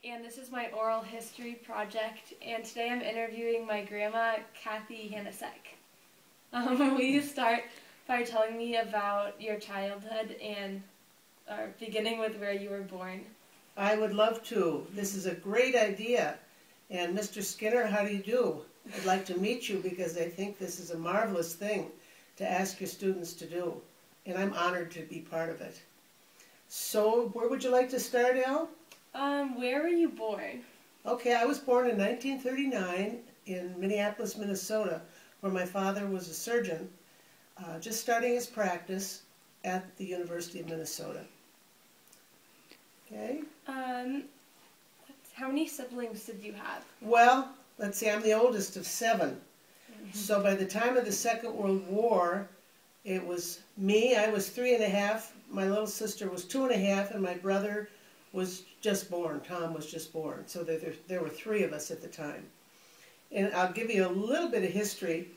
and this is my oral history project, and today I'm interviewing my grandma, Kathy Hanousek. Will you start by telling me about your childhood and beginning with where you were born? I would love to. This is a great idea. And Mr. Skinner, how do you do? I'd like to meet you because I think this is a marvelous thing to ask your students to do. And I'm honored to be part of it. So, where would you like to start, Elle? Where were you born? Okay, I was born in 1939 in Minneapolis, Minnesota, where my father was a surgeon, just starting his practice at the University of Minnesota. Okay. How many siblings did you have? Well, let's see, I'm the oldest of 7. So by the time of the Second World War, it was me. I was 3 and a half. My little sister was 2 and a half, and my brother was just born. Tom was just born. So there were 3 of us at the time. And I'll give you a little bit of history.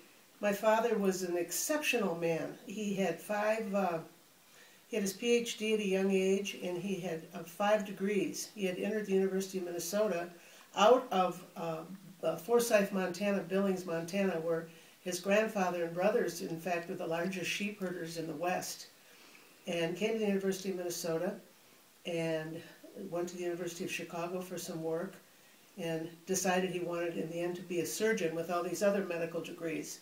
My father was an exceptional man. He had he had his PhD at a young age, and he had 5 degrees. He had entered the University of Minnesota out of Forsyth, Montana, Billings, Montana, where his grandfather and brothers, in fact, were the largest sheep herders in the West, and came to the University of Minnesota and went to the University of Chicago for some work and decided he wanted, in the end, to be a surgeon with all these other medical degrees.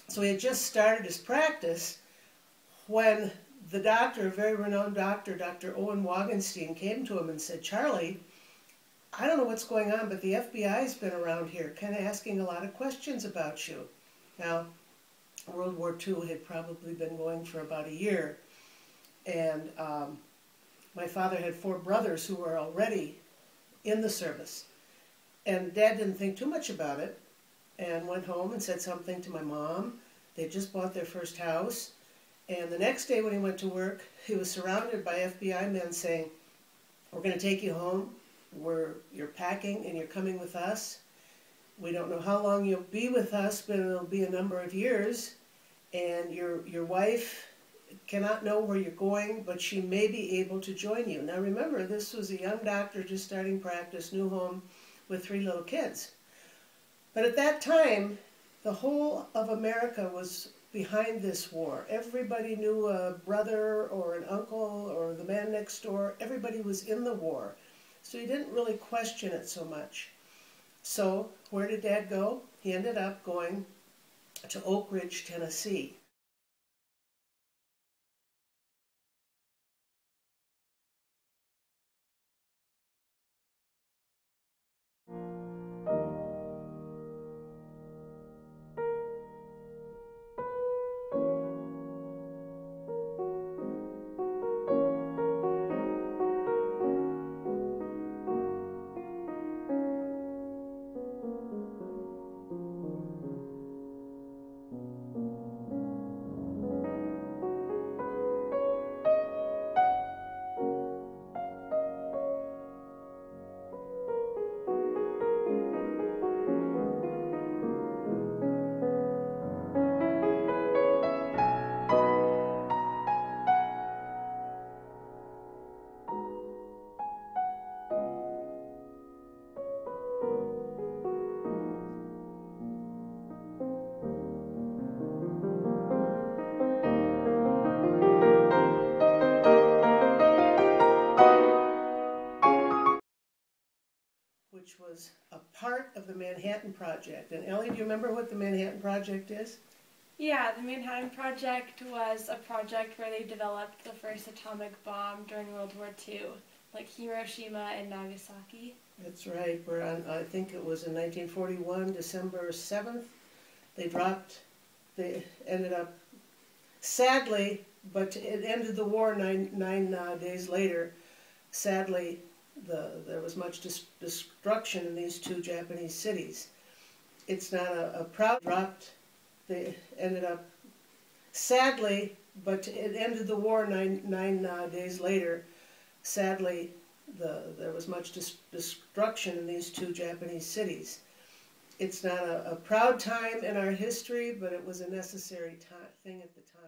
So he had just started his practice when the doctor, a very renowned doctor, Dr. Owen Wagenstein, came to him and said, "Charlie, I don't know what's going on, but the FBI's been around here, kind of asking a lot of questions about you." Now, World War II had probably been going for about a year, and my father had 4 brothers who were already in the service. And Dad didn't think too much about it and went home and said something to my mom. They just bought their first house. And the next day when he went to work, he was surrounded by FBI men saying, "We're going to take you home. You're packing and you're coming with us. We don't know how long you'll be with us, but it'll be a number of years. And your wife cannot know where you're going, but she may be able to join you." Now remember, this was a young doctor just starting practice, new home, with 3 little kids. But at that time, the whole of America was behind this war. Everybody knew a brother or an uncle or the man next door. Everybody was in the war. So he didn't really question it so much. So where did Dad go? He ended up going to Oak Ridge, Tennessee. Which was a part of the Manhattan Project. And Ellie, do you remember what the Manhattan Project is? Yeah, the Manhattan Project was a project where they developed the first atomic bomb during World War II, like Hiroshima and Nagasaki. That's right. We're on, I think it was in 1941, December 7th. They ended up, sadly, but it ended the war nine days later. Sadly, there was much destruction in these 2 Japanese cities. It's not a proud dropped. They ended up, sadly, but it ended the war nine days later. Sadly, there was much destruction in these 2 Japanese cities. It's not a proud time in our history, but it was a necessary thing at the time.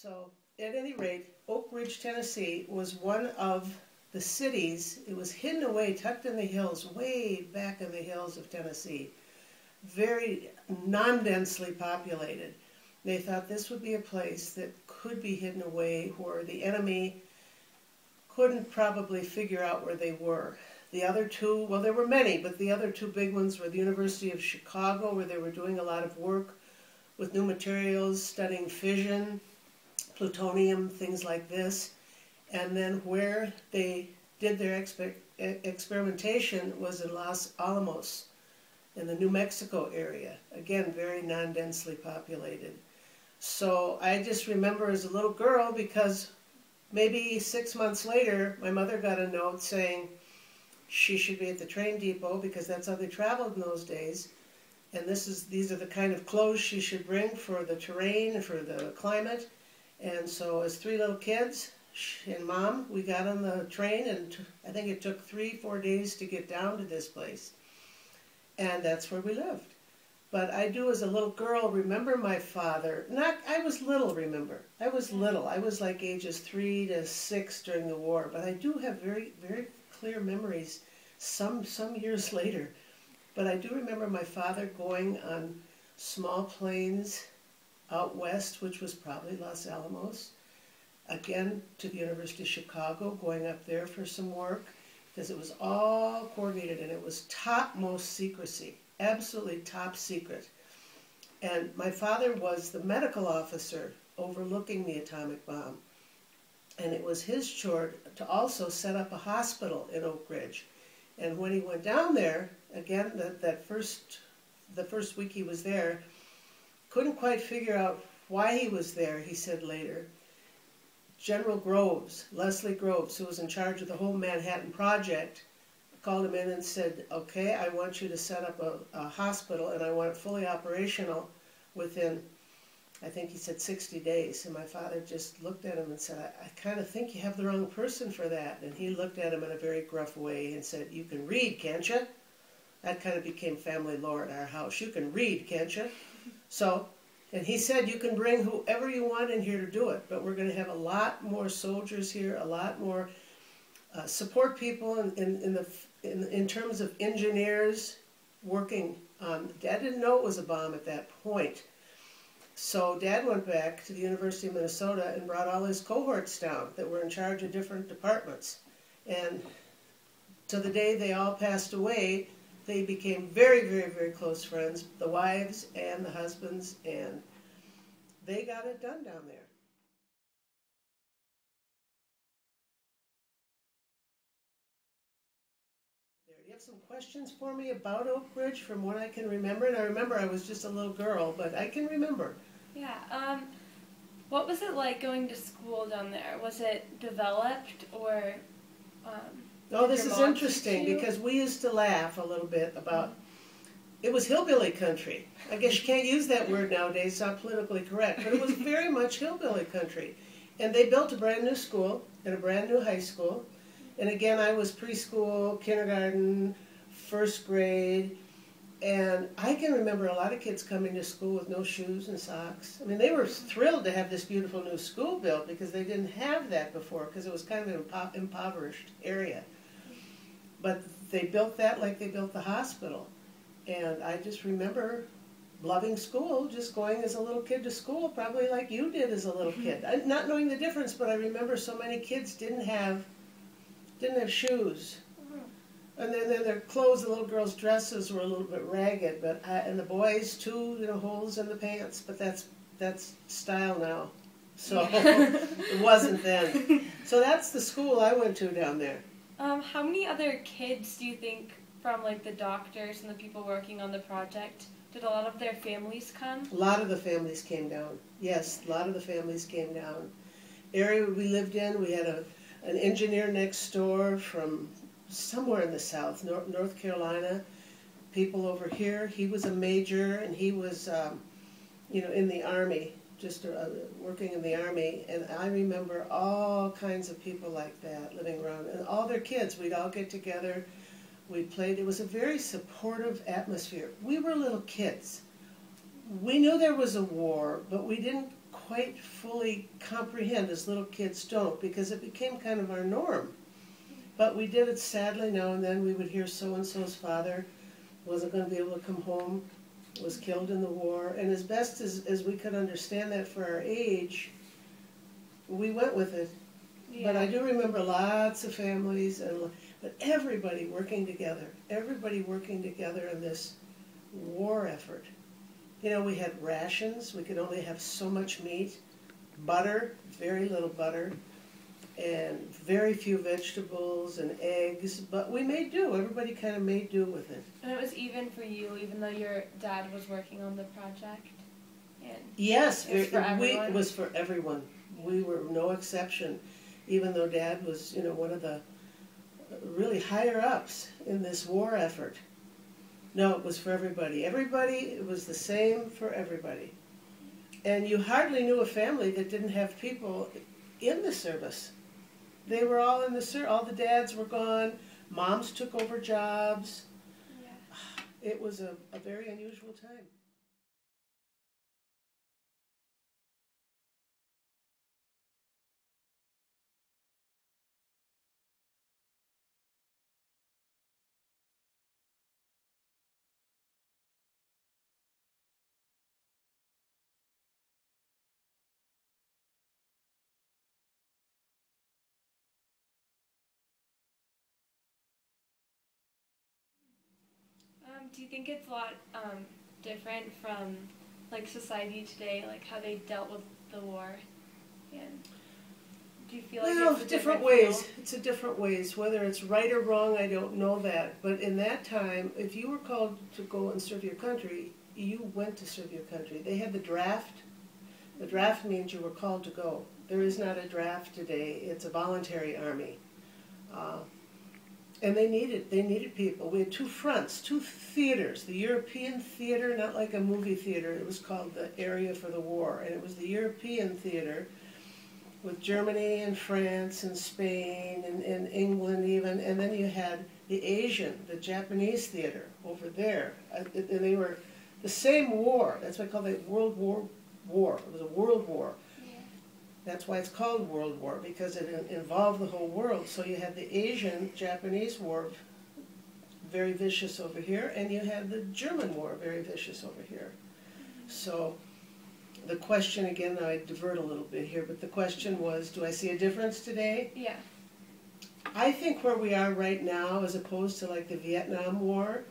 So, at any rate, Oak Ridge, Tennessee was one of the cities. It was hidden away, tucked in the hills, way back in the hills of Tennessee. Very non-densely populated. They thought this would be a place that could be hidden away where the enemy couldn't probably figure out where they were. The other two, well, there were many, but the other two big ones were the University of Chicago, where they were doing a lot of work with new materials, studying fission, plutonium, things like this. And then where they did their experimentation was in Los Alamos, in the New Mexico area. Again, very non-densely populated. So I just remember as a little girl, because maybe 6 months later, my mother got a note saying she should be at the train depot, because that's how they traveled in those days. And these are the kind of clothes she should bring for the terrain, for the climate. And so as 3 little kids, she and Mom, we got on the train, and I think it took 3-4 days to get down to this place. And that's where we lived. But I do, as a little girl, remember my father. I was little, remember. I was little. I was like ages 3 to 6 during the war. But I do have very, very clear memories some years later. But I do remember my father going on small planes out west, which was probably Los Alamos, again to the University of Chicago, going up there for some work, because it was all coordinated, and it was topmost secrecy, absolutely top secret. And my father was the medical officer overlooking the atomic bomb, and it was his chore to also set up a hospital in Oak Ridge. And when he went down there, again, the first week he was there, couldn't quite figure out why he was there, he said later. General Groves, Leslie Groves, who was in charge of the whole Manhattan Project, called him in and said, okay, I want you to set up a hospital, and I want it fully operational within, I think he said 60 days. And my father just looked at him and said, I kind of think you have the wrong person for that. And he looked at him in a very gruff way and said, you can read, can't you? That kind of became family lore at our house. You can read, can't you? So, and he said, you can bring whoever you want in here to do it, but we're going to have a lot more soldiers here, a lot more support people in terms of engineers working on. Dad didn't know it was a bomb at that point. So Dad went back to the University of Minnesota and brought all his cohorts down that were in charge of different departments. And to the day they all passed away, they became very, very, very close friends, the wives and the husbands, and they got it done down there. Do you have some questions for me about Oak Ridge from what I can remember? And I remember I was just a little girl, but I can remember. Yeah, what was it like going to school down there? Was it developed, or Oh, this is interesting, because we used to laugh a little bit about, it was hillbilly country. I guess you can't use that word nowadays, it's not politically correct, but it was very much hillbilly country. And they built a brand new school and a brand new high school. And again, I was preschool, kindergarten, first grade, and I can remember a lot of kids coming to school with no shoes and socks. I mean, they were thrilled to have this beautiful new school built, because they didn't have that before, because it was kind of an impoverished area. But they built that like they built the hospital. And I just remember loving school, just going as a little kid to school, probably like you did as a little kid. Not knowing the difference, but I remember so many kids didn't have shoes. And then their clothes, the little girls' dresses were a little bit ragged, but and the boys too, holes in the pants. But that's style now, so it wasn't then. So that's the school I went to down there. How many other kids do you think from like the doctors and the people working on the project, did a lot of their families come? A lot of the families came down. Yes, a lot of the families came down. Area we lived in, we had an engineer next door from somewhere in the south, North Carolina. People over here, he was a major, and he was, in the Army, just working in the Army. And I remember all kinds of people like that living around, and all their kids. We'd all get together. We played. It was a very supportive atmosphere. We were little kids. We knew there was a war, but we didn't quite fully comprehend, as little kids don't, because it became kind of our norm. But we did it sadly now and then. We would hear so-and-so's father wasn't going to be able to come home, was killed in the war, and as best as we could understand that for our age, we went with it. Yeah. But I do remember lots of families, but everybody working together in this war effort. You know, we had rations, we could only have so much meat, butter, very little butter, and very few vegetables and eggs, but we made do. Everybody kind of made do with it. And it was even for you, even though your dad was working on the project? And yes, it was for everyone. We were no exception, even though Dad was, you know, one of the really higher ups in this war effort. No, it was for everybody. It was the same for everybody. And you hardly knew a family that didn't have people in the service. They were all in the service. All the dads were gone. Moms took over jobs. Yeah. It was a very unusual time. Do you think it's a lot different from like society today, like how they dealt with the war? And do you feel like it's a different ways. It's a different ways. Whether it's right or wrong, I don't know that. But in that time, if you were called to go and serve your country, you went to serve your country. They had the draft. The draft means you were called to go. There is not a draft today. It's a voluntary army. And they needed people. We had two fronts, two theaters. The European theater, not like a movie theater. It was called the Area for the War. And it was the European theater with Germany and France and Spain and England even. And then you had the Asian, the Japanese theater over there. And they were the same war. That's why I call it World War. It was a world war. That's why it's called World War, because it involved the whole world. So you had the Asian-Japanese war, very vicious over here, and you had the German war, very vicious over here. So the question, again, I divert a little bit here, but the question was, do I see a difference today? Yeah. I think where we are right now, as opposed to like the Vietnam War,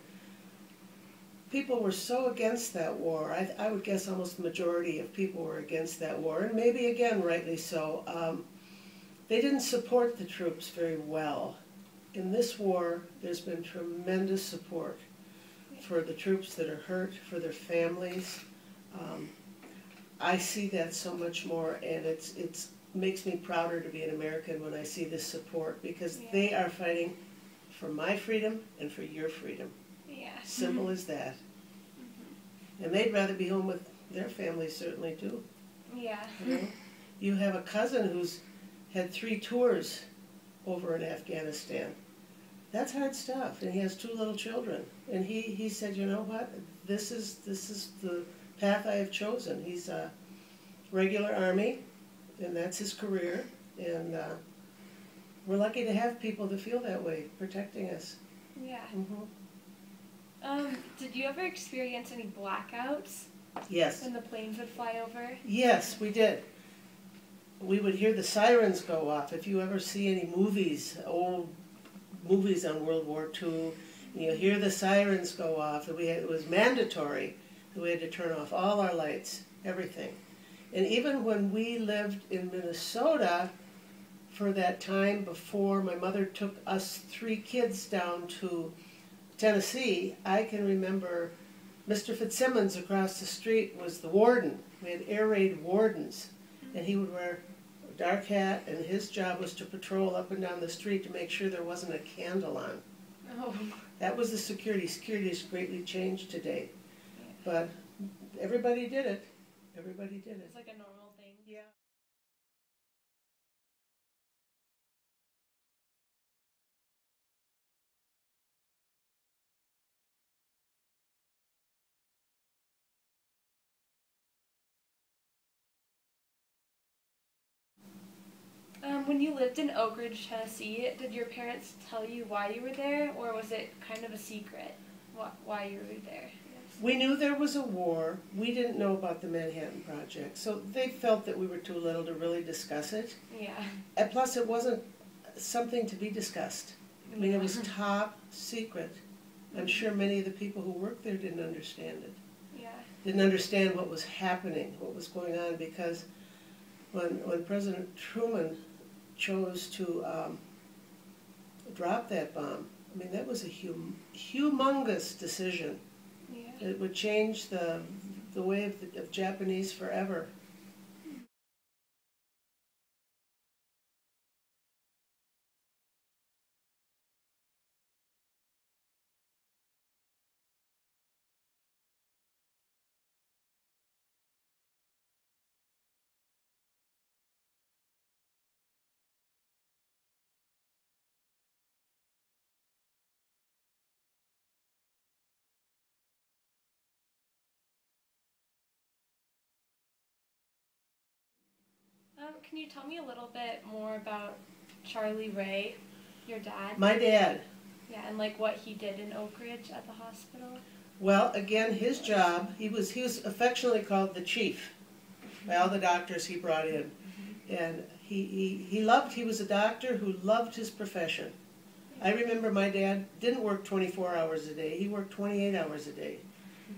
people were so against that war. I would guess almost the majority of people were against that war, and maybe again rightly so. They didn't support the troops very well. In this war, there's been tremendous support for the troops that are hurt, for their families. I see that so much more, and it makes me prouder to be an American when I see this support, because they are fighting for my freedom and for your freedom. Yeah. Simple as that. And they'd rather be home with their families, certainly, too. Yeah. You know? You have a cousin who's had 3 tours over in Afghanistan. That's hard stuff, and he has 2 little children. And he said, you know what, this is the path I have chosen. He's a regular Army, and that's his career. And we're lucky to have people that feel that way, protecting us. Yeah. Did you ever experience any blackouts? Yes. When the planes would fly over? Yes, we did. We would hear the sirens go off. If you ever see any movies, old movies on World War II, you hear the sirens go off. It was mandatory that we had to turn off all our lights, everything. And even when we lived in Minnesota, for that time before my mother took us 3 kids down to Tennessee, I can remember Mr. Fitzsimmons across the street was the warden. We had air raid wardens, and he would wear a dark hat, and his job was to patrol up and down the street to make sure there wasn't a candle on. Oh. That was the security. Security has greatly changed today. But everybody did it. Everybody did it. It's like a normal thing. Yeah. when you lived in Oak Ridge, Tennessee, did your parents tell you why you were there, or was it kind of a secret why you were there? We knew there was a war. We didn't know about the Manhattan Project, so they felt that we were too little to really discuss it. Yeah. And plus, it wasn't something to be discussed. I mean, it was top secret. I'm sure many of the people who worked there didn't understand it. Yeah. Didn't understand what was happening, what was going on, because when President Truman chose to drop that bomb, I mean, that was a humongous decision. Yeah. It would change the way of Japanese forever. Can you tell me a little bit more about Charlie Ray, your dad? My dad. Yeah, and like what he did in Oak Ridge at the hospital. Well, again, his job, he was affectionately called the chief by all the doctors he brought in. And he was a doctor who loved his profession. I remember my dad didn't work 24 hours a day, he worked 28 hours a day.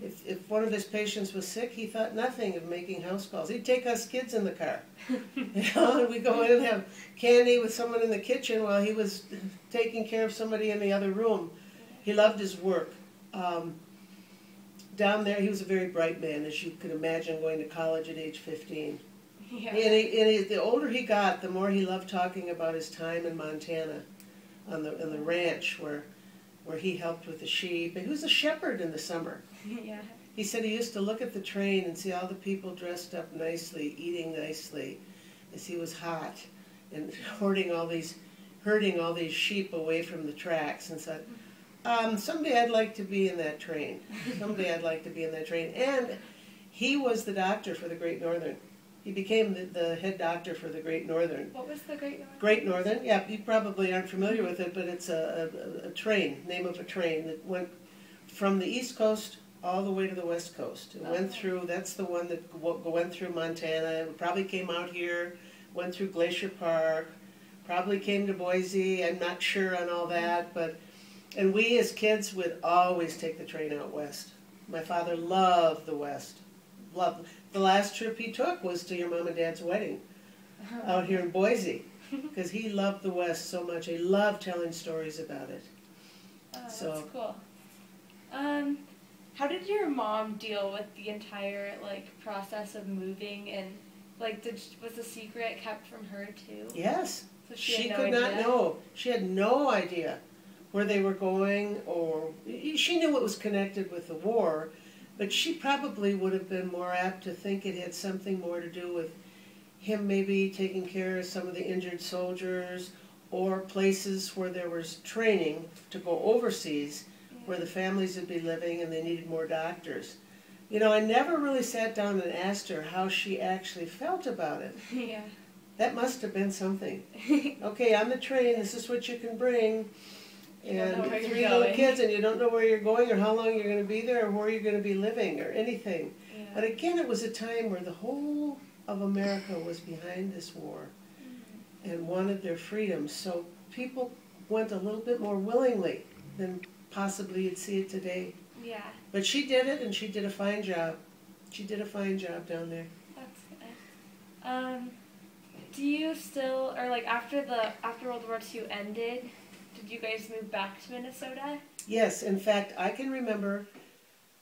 If one of his patients was sick, he thought nothing of making house calls. He'd take us kids in the car. And we'd go in and have candy with someone in the kitchen while he was taking care of somebody in the other room. He loved his work. Down there, he was a very bright man, as you can imagine, going to college at age 15. Yeah. And the older he got, the more he loved talking about his time in Montana, on the ranch where he helped with the sheep. And he was a shepherd in the summer. Yeah. He said he used to look at the train and see all the people dressed up nicely, eating nicely, as he was hot, and herding all these sheep away from the tracks, and said, someday I'd like to be in that train. Someday I'd like to be in that train. And he was the doctor for the Great Northern. He became the head doctor for the Great Northern. What was the Great Northern? Great Northern, yeah, you probably aren't familiar with it, but it's a train, name of a train that went from the East Coast all the way to the West Coast. It went through, that's the one that went through Montana. It probably came out here, went through Glacier Park, probably came to Boise. I'm not sure on all that, and we as kids would always take the train out west. My father loved the West. Loved. The last trip he took was to your mom and dad's wedding out here in Boise, because he loved the West so much. He loved telling stories about it. Oh, So, that's cool. How did your mom deal with the entire process of moving, and was the secret kept from her too? yes, So she had no could not idea? know. She had no idea where they were going, or she knew it was connected with the war, but she probably would have been more apt to think it had something more to do with him maybe taking care of some of the injured soldiers, or places where there was training to go overseas, where the families would be living and they needed more doctors. You know, I never really sat down and asked her how she actually felt about it. Yeah. That must have been something. Okay, on the train, this is what you can bring. And 3 little kids, and you don't know where you're going or how long you're going to be there or where you're going to be living or anything. Yeah. But again, it was a time where the whole of America was behind this war and wanted their freedom. So people went a little bit more willingly than possibly you'd see it today. Yeah. But she did it, and she did a fine job. She did a fine job down there. That's nice. Do you still, or after World War II ended, did you guys move back to Minnesota? Yes, in fact, I can remember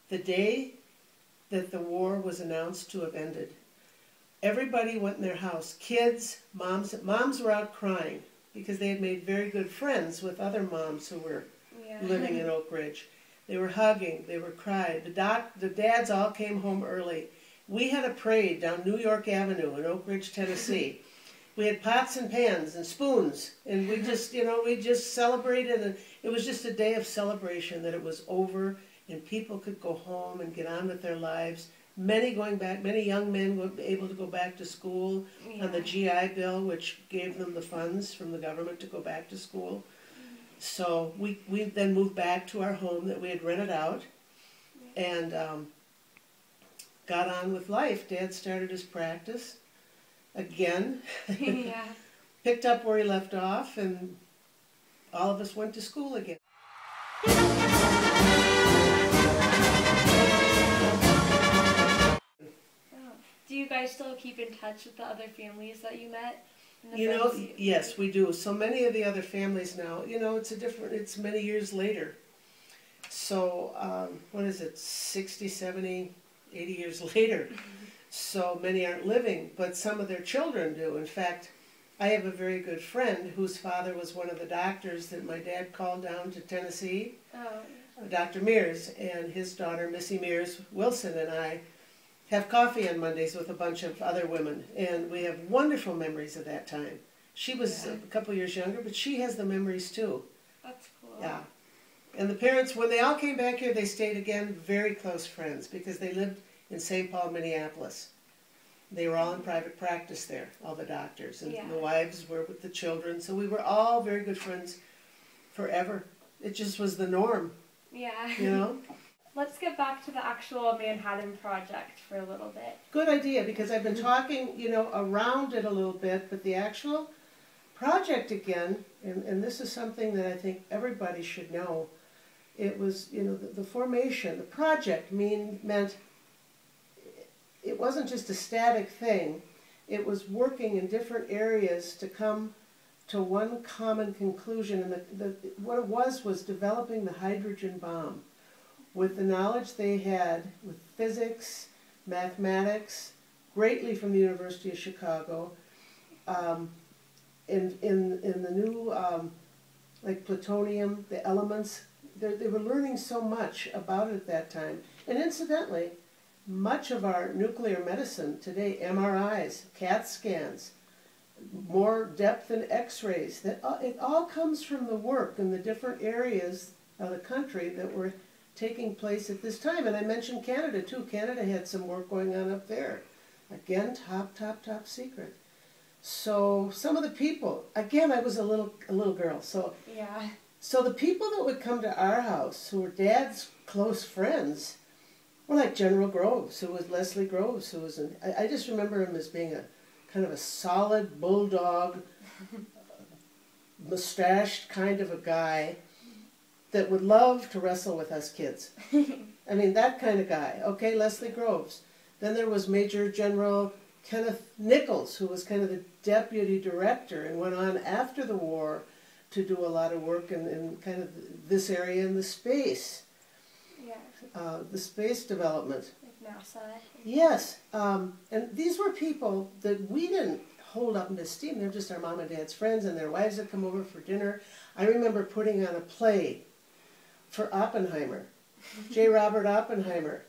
the day that the war was announced to have ended. Everybody went in their house. Kids, moms were out crying because they had made very good friends with other moms who were living in Oak Ridge. They were hugging, they were crying. The dads all came home early. We had a parade down New York Avenue in Oak Ridge, Tennessee. We had pots and pans and spoons, and we just celebrated, and it was just a day of celebration that it was over and people could go home and get on with their lives. many going back, many young men were able to go back to school on the GI Bill, which gave them the funds from the government to go back to school. So we then moved back to our home that we had rented out and got on with life. Dad started his practice again, picked up where he left off, and all of us went to school again. Do you guys still keep in touch with the other families that you met? You know, yes, we do. So many of the other families now, you know, it's many years later. So, what is it, 60, 70, 80 years later. So many aren't living, but some of their children do. In fact, I have a very good friend whose father was one of the doctors that my dad called down to Tennessee, Dr. Mears, and his daughter, Missy Mears Wilson, and I have coffee on Mondays with a bunch of other women, and we have wonderful memories of that time. She was a couple years younger, but she has the memories too. That's cool. Yeah. And the parents, when they all came back here, they stayed again very close friends because they lived in St. Paul, Minneapolis. They were all in private practice there, all the doctors, and the wives were with the children, so we were all very good friends forever. It just was the norm. Yeah. You know? Let's get back to the actual Manhattan Project for a little bit. Good idea, because I've been talking, you know, around it a little bit, but the actual project again, and this is something that I think everybody should know, it was, you know, the formation, the project meant it wasn't just a static thing, it was working in different areas to come to one common conclusion, and what it was developing the hydrogen bomb. With the knowledge they had with physics, mathematics, greatly from the University of Chicago, in the new, like plutonium, the elements, they were learning so much about it at that time. And incidentally, much of our nuclear medicine today, MRIs, CAT scans, more depth in x-rays, it all comes from the work in the different areas of the country that were taking place at this time. And I mentioned Canada too. Canada had some work going on up there. Again, top secret. So some of the people, again, I was a little girl, so so the people that would come to our house who were Dad's close friends were like General Groves, who was Leslie Groves, who was I just remember him as being a kind of a solid bulldog, mustached kind of a guy that would love to wrestle with us kids. I mean, that kind of guy. Okay, Leslie Groves. Then there was Major General Kenneth Nichols, who was kind of the deputy director and went on after the war to do a lot of work in kind of this area in the space. The space development. Like NASA. Yes. And these were people that we didn't hold up in esteem. They're just our mom and dad's friends, and their wives would come over for dinner. I remember putting on a play for Oppenheimer, J. Robert Oppenheimer.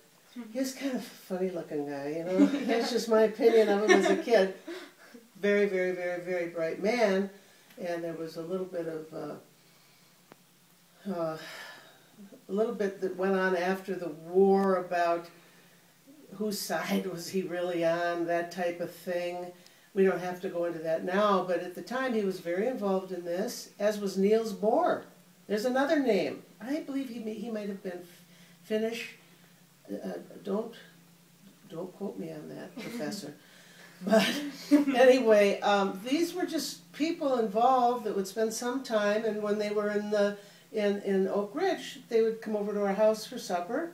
He was kind of a funny-looking guy, you know. That's just my opinion of him as a kid. Very, very, very, very bright man, and there was a little bit that went on after the war about whose side was he really on, that type of thing. We don't have to go into that now, but at the time he was very involved in this, as was Niels Bohr. There's another name. I believe he might have been Finnish. Don't quote me on that, Professor. But anyway, these were just people involved that would spend some time, and when they were in Oak Ridge, they would come over to our house for supper.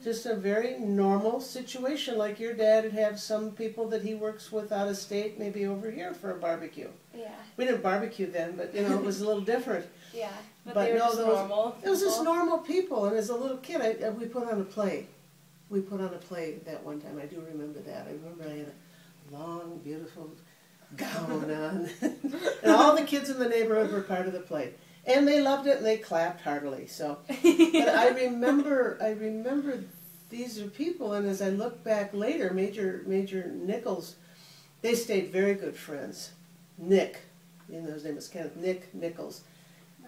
Just a very normal situation, like your dad would have some people that he works with out of state, maybe over here for a barbecue. Yeah. We didn't barbecue then, but you know, it was a little different. Yeah, but they were just normal. It was just normal people, and as a little kid, we put on a play. We put on a play that one time. I do remember that. I remember I had a long, beautiful gown on, and all the kids in the neighborhood were part of the play. And they loved it, and they clapped heartily. So, but I remember these are people, and as I look back later, Major Nichols, they stayed very good friends. Nick, you know, his name was Kenneth Nichols.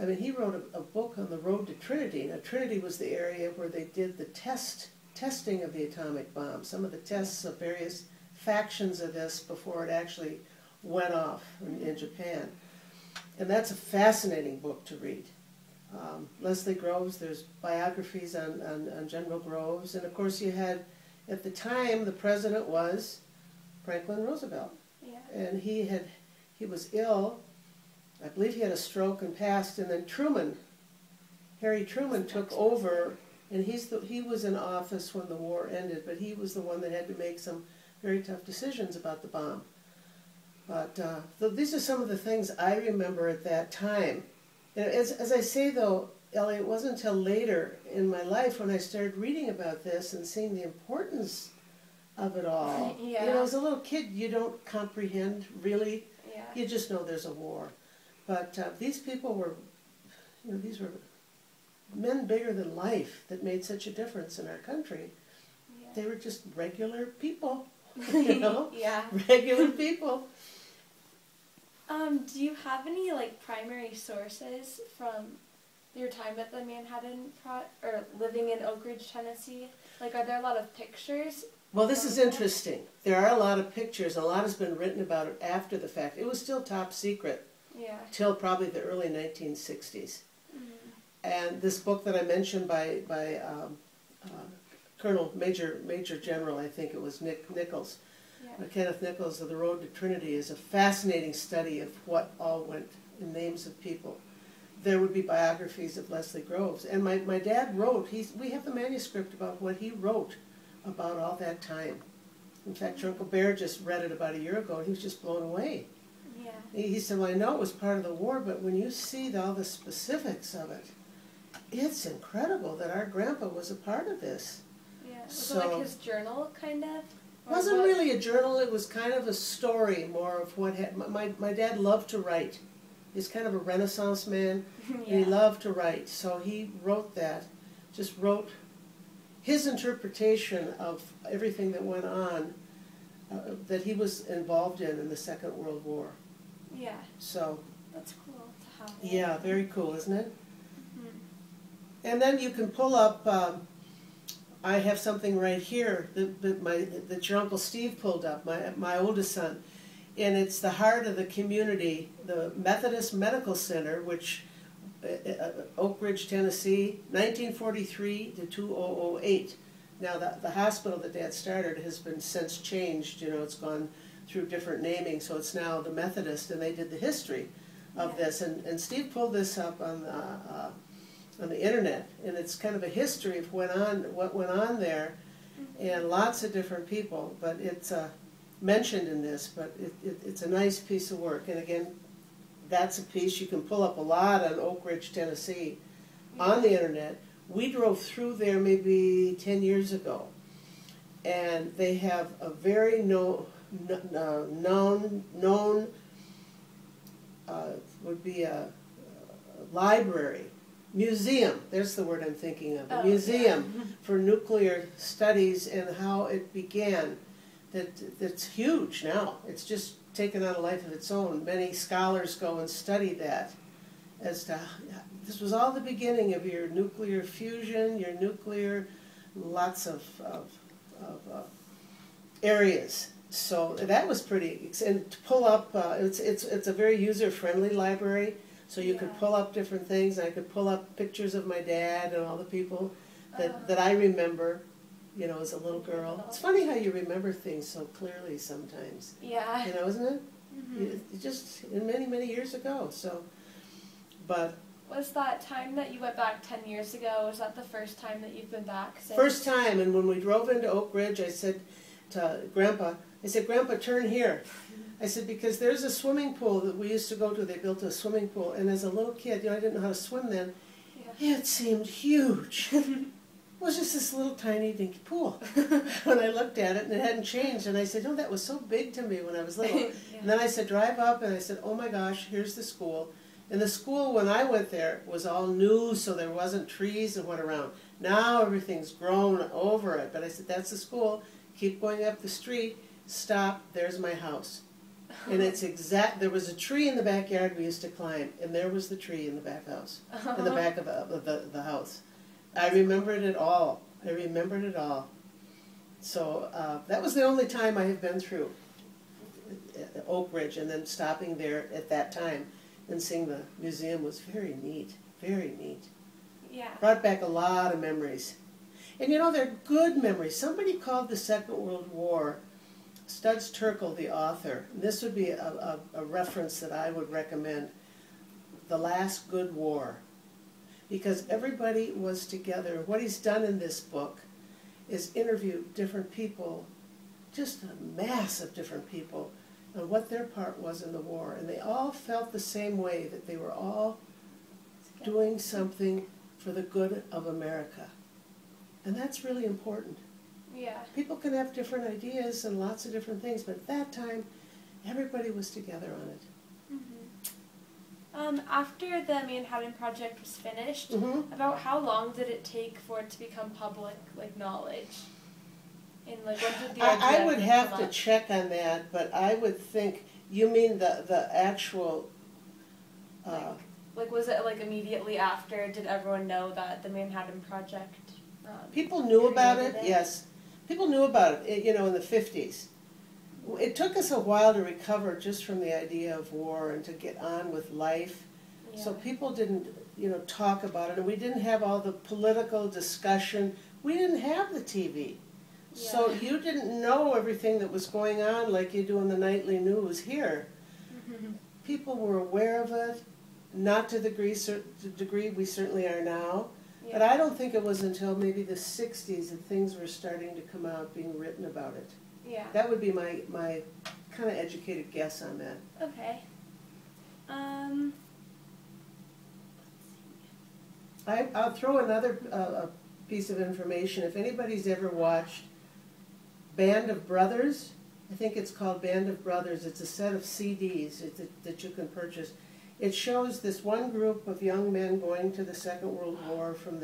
I mean, he wrote a book on the road to Trinity. Now, Trinity was the area where they did the test testing of the atomic bomb, some of the tests of various factions of this before it actually went off in Japan. And that's a fascinating book to read. Leslie Groves, there's biographies on General Groves, and of course you had, at the time, the president was Franklin Roosevelt. Yeah. And he was ill. I believe he had a stroke and passed, and then Harry Truman took over, and he was in office when the war ended, but he was the one that had to make some very tough decisions about the bomb. But these are some of the things I remember at that time. And as I say, though, Ellie, it wasn't until later in my life when I started reading about this and seeing the importance of it all. Yeah. You know, as a little kid, you don't comprehend, really. Yeah. You just know there's a war. But these people were, you know, these were men bigger than life that made such a difference in our country. Yeah. They were just regular people, you know? Yeah. Regular people. Do you have any, like, primary sources from your time at the Manhattan or living in Oak Ridge, Tennessee? Like, are there a lot of pictures? Well, this is interesting. There are a lot of pictures. A lot has been written about it after the fact. It was still top secret. Yeah. Till probably the early 1960s. Mm-hmm. And this book that I mentioned by Colonel Major General, I think it was Nichols, Yeah. Kenneth Nichols of The Road to Trinity, is a fascinating study of what all went in names of people. There would be biographies of Leslie Groves. And my dad wrote, we have the manuscript about what he wrote about all that time. In fact, your Uncle Bear just read it about a year ago, and he was just blown away. Yeah. He said, well, I know it was part of the war, but when you see all the specifics of it, it's incredible that our grandpa was a part of this. Yeah. Was So, it like his journal, kind of? It wasn't really a journal, it was kind of a story more of what had, my dad loved to write. He's kind of a Renaissance man, Yeah. and he loved to write. So he wrote that, just wrote his interpretation of everything that went on that he was involved in the Second World War. Yeah. So, That's cool to have. yeah, very cool, isn't it? Mm-hmm. And then you can pull up, I have something right here that your Uncle Steve pulled up, my oldest son. And it's the heart of the community, the Methodist Medical Center, which, Oak Ridge, Tennessee, 1943 to 2008. Now, the hospital that Dad started has been since changed. You know, it's gone through different naming, so it's now the Methodist, and they did the history of this. And Steve pulled this up on the internet, and it's kind of a history of what went on there, and lots of different people. But it's mentioned in this, but it's a nice piece of work. And again, that's a piece you can pull up a lot on Oak Ridge, Tennessee, on the internet. We drove through there maybe 10 years ago, and they have a very known would be a library, museum, there's the word I'm thinking of, a museum for nuclear studies and how it began. That's huge now. It's just taken on a life of its own. Many scholars go and study that as to, this was all the beginning of your nuclear fusion, your nuclear, lots of areas. So that was pretty, and to pull up, it's a very user-friendly library, so you could pull up different things. I could pull up pictures of my dad and all the people that I remember, you know, as a little girl. It's funny how you remember things so clearly sometimes. Yeah. You know, isn't it? Just many, many years ago. So, but was that time that you went back 10 years ago, was that the first time that you've been back since? First time, and when we drove into Oak Ridge, I said to Grandpa, Grandpa, turn here. I said, because there's a swimming pool that we used to go to. They built a swimming pool, and as a little kid, you know, I didn't know how to swim then. It seemed huge. It was just this little tiny dinky pool. When I looked at it, and it hadn't changed, and I said, oh, that was so big to me when I was little. And then I said, drive up, and I said, oh my gosh, here's the school. And the school, when I went there, was all new, so there wasn't trees and what around. Now everything's grown over it. But I said, that's the school. Keep going up the street. Stop. There's my house. And it's there was a tree in the backyard we used to climb, and there was the tree in the back house, in the back of the house. I remember it all. I remembered it all. So that was the only time I have been through Oak Ridge, and then stopping there at that time and seeing the museum was very neat, very neat. Yeah. Brought back a lot of memories. And you know, they're good memories. Somebody called the Second World War, Studs Terkel, the author, and this would be a reference that I would recommend, The Last Good War, because everybody was together. What he's done in this book is interview different people, just a mass of different people, and what their part was in the war. And they all felt the same way, that they were all doing something for the good of America. And that's really important. Yeah. People can have different ideas and lots of different things, but at that time, everybody was together on it. After the Manhattan Project was finished, about how long did it take for it to become public, like, knowledge? And, like, when did the idea I would have to up? check on that, but I would think, you mean the actual... Like, was it, like, immediately after? Did everyone know that the Manhattan Project people knew about it, it? yes. People knew about it, you know, in the 50s. It took us a while to recover just from the idea of war and to get on with life. Yeah. So people didn't, you know, talk about it, and we didn't have all the political discussion. We didn't have the TV. Yeah. So you didn't know everything that was going on like you do in the nightly news here. People were aware of it, not to the degree we certainly are now. Yeah. But I don't think it was until maybe the 60s that things were starting to come out, being written about it. Yeah. That would be my kind of educated guess on that. Okay. I'll throw another piece of information. If anybody's ever watched Band of Brothers, I think it's called Band of Brothers. It's a set of CDs that you can purchase. It shows this one group of young men going to the Second World War from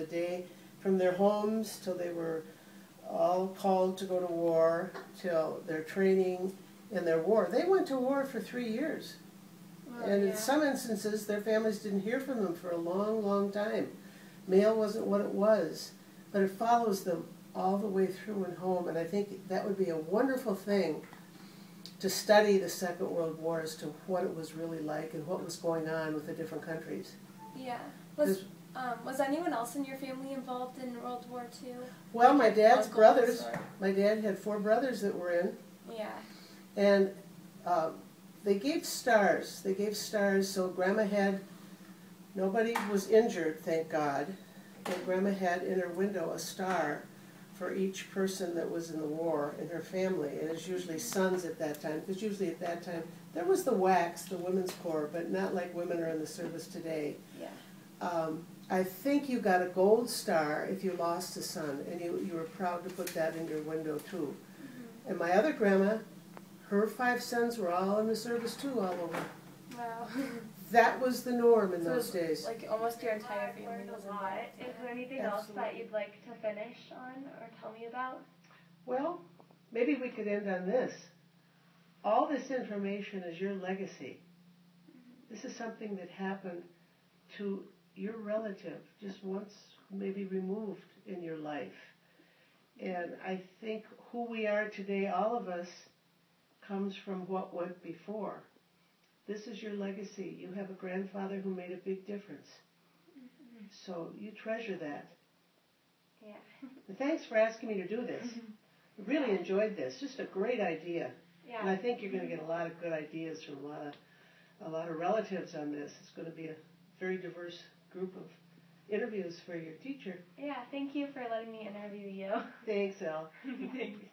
their homes till they were all called to go to war, till their training and their war. They went to war for 3 years. And in some instances, their families didn't hear from them for a long, long time. Mail wasn't what it was, but it follows them all the way through and home. And I think that would be a wonderful thing to study the Second World War as to what it was really like and what was going on with the different countries. Yeah. Was anyone else in your family involved in World War II? Well, like my dad's brothers. Or? My dad had 4 brothers that were in. Yeah. And they gave stars. They gave stars, so Grandma had, nobody was injured, thank God. And Grandma had in her window a star for each person that was in the war in her family. And it's usually sons at that time, because usually at that time there was the WACs, the Women's Corps, but not like women are in the service today. Yeah. I think you got a gold star if you lost a son, and you were proud to put that in your window too. And my other grandma, her 5 sons were all in the service too, all over. Wow. That was the norm in those days. Like almost your entire family was involved. Is there anything else that you'd like to finish on or tell me about? Well, maybe we could end on this. All this information is your legacy. This is something that happened to your relative just once, maybe removed in your life. And I think who we are today, all of us, comes from what went before. This is your legacy. You have a grandfather who made a big difference. So you treasure that. Yeah. And thanks for asking me to do this. I really enjoyed this. Just a great idea. Yeah. And I think you're going to get a lot of good ideas from a lot of relatives on this. It's going to be a very diverse group of interviews for your teacher. Yeah, thank you for letting me interview you. Thanks, Al. Thanks.